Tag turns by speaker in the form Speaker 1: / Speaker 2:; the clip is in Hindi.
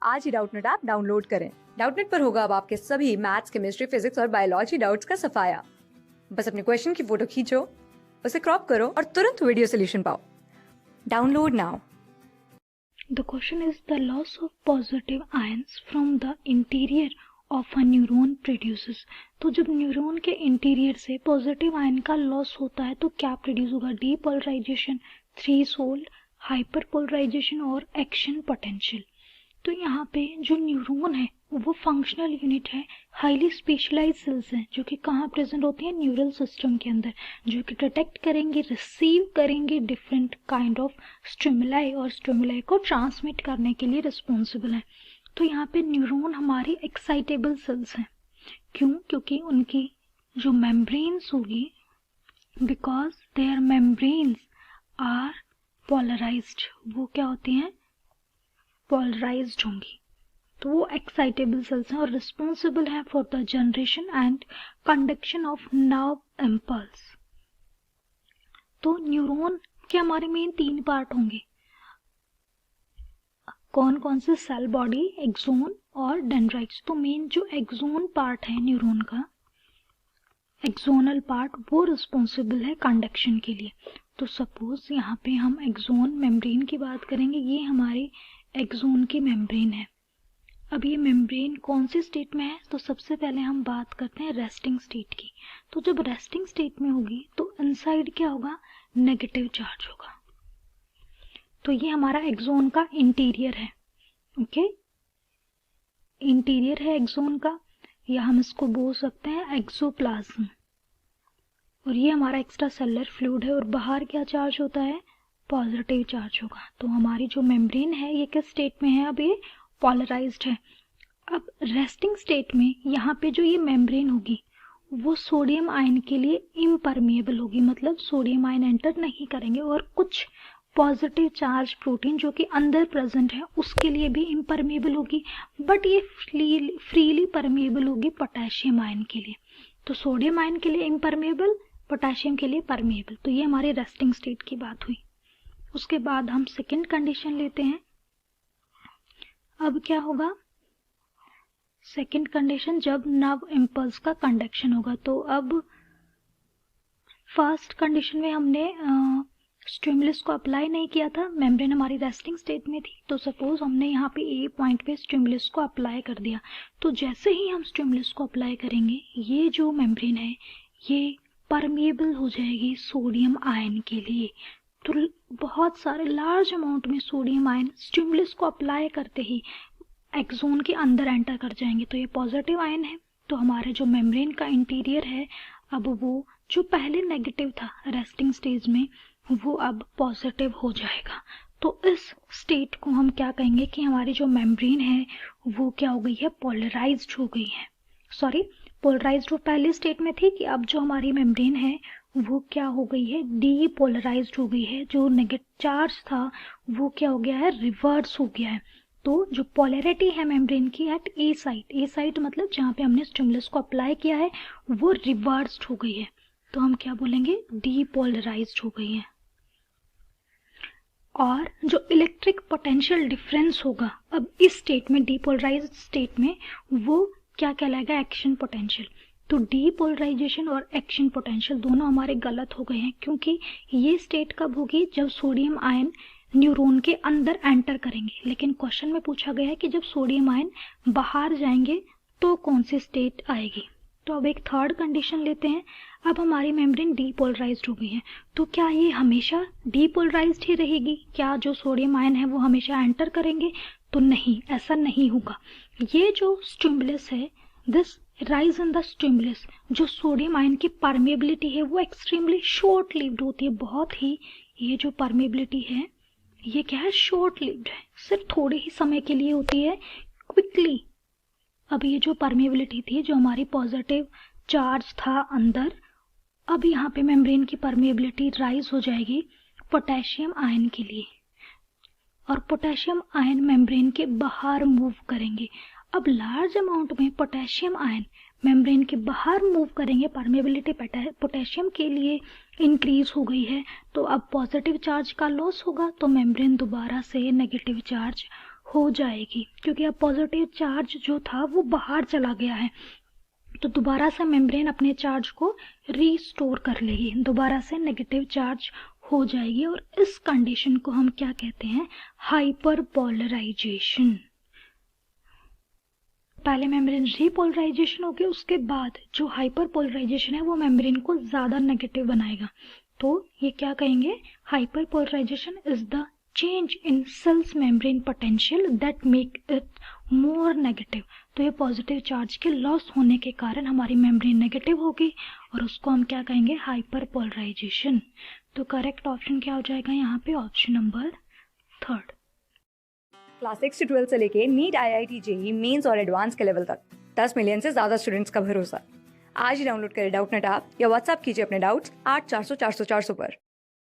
Speaker 1: आज ही डाउटनेट ऐप डाउनलोड करें। डाउटनेट पर होगा अब आपके सभी मैथ्स, केमिस्ट्री, फिजिक्स और बायोलॉजी डाउट्स का सफाया। बस अपने क्वेश्चन की फोटो खींचो, उसे क्रॉप करो और तुरंत वीडियो सोल्यूशन पाओ। Download now.
Speaker 2: The question is the loss of positive ions from the interior of a neuron produces। तो जब न्यूरॉन के इंटीरियर से पॉजिटिव आयन का लॉस होता है तो क्या प्रोड्यूस होगा? डीपोलराइजेशन, थ्रेशोल्ड, हाइपरपोलराइजेशन और एक्शन पोटेंशियल। तो यहाँ पे जो न्यूरॉन है वो फंक्शनल यूनिट है, हाईली स्पेशलाइज सेल्स हैं जो कि कहाँ प्रेजेंट होती हैं? न्यूरल सिस्टम के अंदर, जो कि डिटेक्ट करेंगे, रिसीव करेंगे डिफरेंट काइंड ऑफ स्टिमुलाई और स्टिमुलाई को ट्रांसमिट करने के लिए रिस्पॉन्सिबल है। तो यहाँ पे न्यूरॉन हमारी एक्साइटेबल सेल्स हैं। क्यों? क्योंकि उनकी जो मेम्ब्रेन्स होगी, because their membranes are polarized, वो क्या होती हैं? पोलराइज्ड होंगी। तो वो एक्साइटेबल सेल्स हैं और रिस्पॉन्सिबल है for the generation and conduction of nerve impulse. तो न्यूरॉन के हमारे मेन 3 पार्ट होंगे। कौन कौन से? सेल बॉडी, एक्सोन और डेंड्राइट्स। तो मेन जो एक्सोन पार्ट है न्यूरॉन का, एक्सोनल पार्ट, वो रिस्पॉन्सिबल है कंडक्शन के लिए। तो सपोज यहाँ पे हम एक्सोन मेम्ब्रेन की बात करेंगे, ये हमारे एक्सोन की मेम्ब्रेन है। अब ये मेम्ब्रेन कौन से स्टेट में है? तो सबसे पहले हम बात करते हैं रेस्टिंग स्टेट की। तो जब रेस्टिंग स्टेट में होगी तो इनसाइड क्या होगा? नेगेटिव चार्ज होगा। तो ये हमारा एक्सोन का इंटीरियर है। ओके, इंटीरियर है एक्सोन का, या हम इसको बोल सकते हैं एक्सोप्लाज्म। और ये हमारा एक्स्ट्रा सेलुलर फ्लूइड है और बाहर क्या चार्ज होता है? पॉजिटिव चार्ज होगा। तो हमारी जो मेम्ब्रेन है ये किस स्टेट में है? अब ये पोलराइज्ड है। अब रेस्टिंग स्टेट में यहाँ पे जो ये मेम्ब्रेन होगी वो सोडियम आयन के लिए इम्परमिएबल होगी, मतलब सोडियम आयन एंटर नहीं करेंगे, और कुछ पॉजिटिव चार्ज प्रोटीन जो कि अंदर प्रेजेंट है उसके लिए भी इम्परमिएबल होगी, बट ये फ्रीली परमिएबल होगी पोटेशियम आयन के लिए। तो सोडियम आयन के लिए इम्परमिएबल, पोटेशियम के लिए परमिएबल। तो ये हमारी रेस्टिंग स्टेट की बात हुई। उसके बाद हम सेकेंड कंडीशन लेते हैं। अब क्या होगा? सेकेंड कंडीशन, जब नर्व इम्पल्स का कंडक्शन होगा। तो अब फर्स्ट कंडीशन में हमने स्टिमुलस को अप्लाई नहीं किया था, मेम्ब्रेन हमारी रेस्टिंग स्टेट में थी। तो सपोज हमने यहाँ पे ए पॉइंट पे स्टिमुलस को अप्लाई कर दिया, तो जैसे ही हम स्टिमुलस को अप्लाई करेंगे ये जो मेम्ब्रेन है ये परमिएबल हो जाएगी सोडियम आयन के लिए। तो बहुत सारे लार्ज अमाउंट में सोडियम आयन स्टिमुलस को अप्लाई करते ही एक्सोन के अंदर एंटर कर जाएंगे। तो ये पॉजिटिव आयन है। तो हमारे जो मेम्ब्रेन का इंटीरियर है अब वो जो पहले नेगेटिव था रेस्टिंग स्टेज में वो अब पॉजिटिव हो जाएगा। तो इस स्टेट को हम क्या कहेंगे कि हमारी जो मेम्ब्रेन है वो क्या हो गई है? पोलराइज्ड हो गई है। सॉरी, पोलराइज्ड वो पहले स्टेट में थी कि अब जो हमारी मेम्ब्रेन है वो क्या हो गई है? डीपोलराइज्ड हो गई है। जो नेगेटिव चार्ज था वो क्या हो गया है? रिवर्स हो गया है। तो जो पोलैरिटी है मेम्ब्रेन की एट ए साइट मतलब जहाँ पे हमने स्टिमुलस को अप्लाई किया है वो रिवर्स्ड हो गई है। तो हम क्या बोलेंगे? डीपोलराइज्ड हो गई है। और जो इलेक्ट्रिक पोटेंशियल डिफरेंस होगा अब इस स्टेट में, डीपोलराइज्ड स्टेट में, वो क्या कहलाएगा? Action potential. तो डीपोलराइजेशन और एक्शन पोटेंशियल दोनों हमारे गलत हो गए हैं, क्योंकि ये स्टेट कब होगी? जब सोडियम आयन न्यूरॉन के अंदर एंटर करेंगे। लेकिन क्वेश्चन में पूछा गया है कि जब सोडियम आयन बाहर जाएंगे तो कौन सी स्टेट आएगी। तो अब एक थर्ड कंडीशन लेते हैं। अब हमारी मेम्ब्रेन डीपोलराइज्ड हो गई है, तो क्या ये हमेशा डीपोलराइज्ड ही रहेगी? क्या जो सोडियम आयन है वो हमेशा एंटर करेंगे? तो नहीं, ऐसा नहीं होगा। ये जो स्टिमुलस है, this rise in the stimulus, जो सोडियम आयन की परमेबिलिटी है वो एक्सट्रीमली शॉर्ट लिव्ड होती है। बहुत ही, ये जो परमेबिलिटी है ये क्या है? शॉर्ट लिव्ड है, सिर्फ थोड़े ही समय के लिए होती है, क्विकली। अब ये जो परमेबिलिटी थी, जो हमारी पॉजिटिव चार्ज था अंदर, अब यहाँ पे मेम्ब्रेन की परमेबिलिटी राइज हो जाएगी पोटेशियम आयन के लिए, और पोटेशियम आयन मेम्ब्रेन के बाहर मूव करेंगे। अब लार्ज अमाउंट में पोटेशियम आयन मेम्ब्रेन के बाहर मूव करेंगे, परमेबिलिटी पोटेशियम के लिए इंक्रीज हो गई है। तो अब पॉजिटिव चार्ज का लॉस होगा तो मेम्ब्रेन दोबारा से नेगेटिव चार्ज हो जाएगी, क्योंकि अब पॉजिटिव चार्ज जो था वो बाहर चला गया है। तो दोबारा से मेम्ब्रेन अपने चार्ज को रीस्टोर कर लेगी, दोबारा से नेगेटिव चार्ज हो जाएगी, और इस कंडीशन को हम क्या कहते हैं? हाइपरपोलराइजेशन। पहले मेम्ब्रेन रीपोलराइजेशन होगी, उसके बाद जो हाइपरपोलराइजेशन है वो मेम्ब्रेन को ज़्यादा नेगेटिव बनाएगा। तो ये क्या कहेंगे? Hyperpolarization is the change in cells membrane potential that make it more negative. तो ये पॉजिटिव चार्ज के लॉस होने के कारण हमारी मेम्ब्रेन नेगेटिव होगी, और उसको हम क्या कहेंगे? हाइपरपोलराइजेशन। तो करेक्ट ऑप्शन क्या हो जाएगा यहाँ पे? Option number 3।
Speaker 1: क्लास 6 से 12 से लेके नीट, IIT, JEE मेंस और एडवांस के लेवल तक 10 मिलियन से ज्यादा स्टूडेंट्स का भरोसा। आज ही डाउनलोड करें डाउटनेट ऐप या व्हाट्सएप कीजिए अपने डाउट्स 8400 400 400 पर।